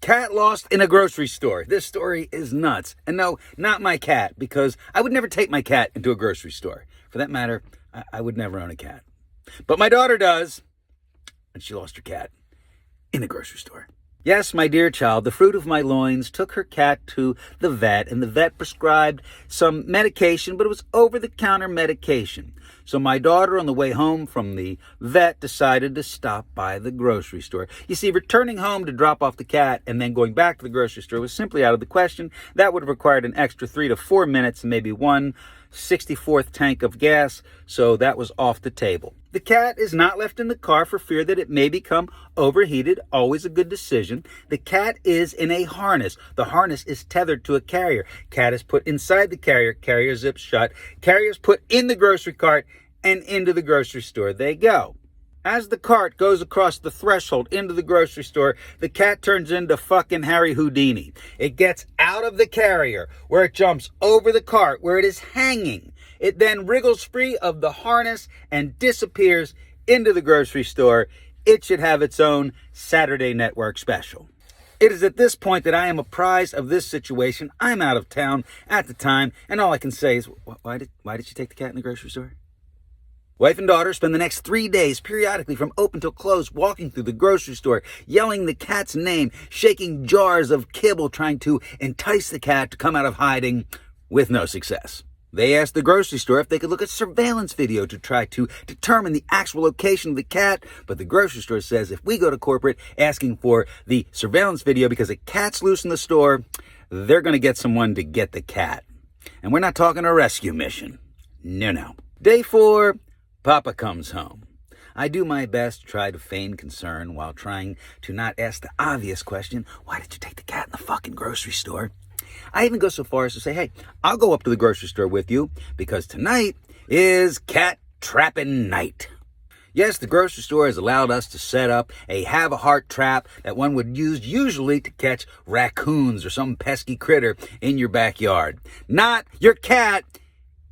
Cat lost in a grocery store. This story is nuts. And no, not my cat, because I would never take my cat into a grocery store. For that matter, I would never own a cat. But my daughter does, and she lost her cat in a grocery store. Yes, my dear child, the fruit of my loins took her cat to the vet, and the vet prescribed some medication, but it was over-the-counter medication. So my daughter, on the way home from the vet, decided to stop by the grocery store. You see, returning home to drop off the cat and then going back to the grocery store was simply out of the question. That would have required an extra 3 to 4 minutes and maybe 1/64th tank of gas, so that was off the table. The cat is not left in the car for fear that it may become overheated. Always a good decision. The cat is in a harness. The harness is tethered to a carrier. Cat is put inside the carrier. Carrier zips shut. Carrier is put in the grocery cart, and into the grocery store they go. As the cart goes across the threshold into the grocery store, the cat turns into fucking Harry Houdini. It gets out of the carrier, where it jumps over the cart, where it is hanging. It then wriggles free of the harness and disappears into the grocery store. It should have its own Saturday Network special. It is at this point that I am apprised of this situation. I'm out of town at the time, and all I can say is, why did you take the cat in the grocery store? Wife and daughter spend the next 3 days, periodically from open till close, walking through the grocery store, yelling the cat's name, shaking jars of kibble, trying to entice the cat to come out of hiding, with no success. They asked the grocery store if they could look at surveillance video to try to determine the actual location of the cat, but the grocery store says if we go to corporate asking for the surveillance video because a cat's loose in the store, they're going to get someone to get the cat. And we're not talking a rescue mission. No. Day 4, Papa comes home. I do my best to try to feign concern while trying to not ask the obvious question, why did you take the cat in the fucking grocery store? I even go so far as to say, hey, I'll go up to the grocery store with you because tonight is cat trapping night. Yes, the grocery store has allowed us to set up a have-a-heart trap that one would use usually to catch raccoons or some pesky critter in your backyard. Not your cat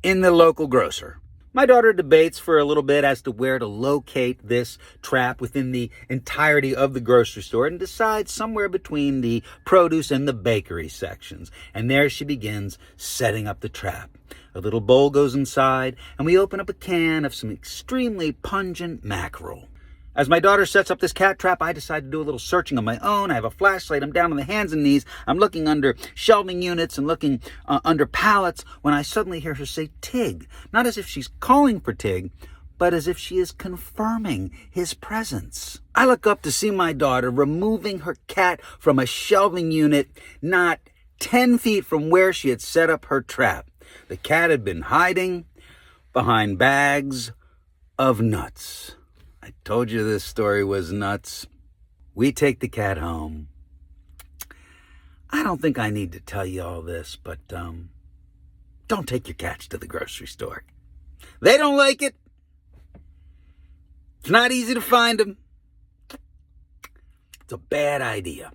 in the local grocer. My daughter debates for a little bit as to where to locate this trap within the entirety of the grocery store and decides somewhere between the produce and the bakery sections. And there she begins setting up the trap. A little bowl goes inside, and we open up a can of some extremely pungent mackerel. As my daughter sets up this cat trap, I decide to do a little searching on my own. I have a flashlight. I'm down on the hands and knees. I'm looking under shelving units and looking under pallets when I suddenly hear her say Tig. Not as if she's calling for Tig, but as if she is confirming his presence. I look up to see my daughter removing her cat from a shelving unit not 10 feet from where she had set up her trap. The cat had been hiding behind bags of nuts. I told you this story was nuts. We take the cat home. I don't think I need to tell you all this, but don't take your cats to the grocery store. They don't like it. It's not easy to find them. It's a bad idea.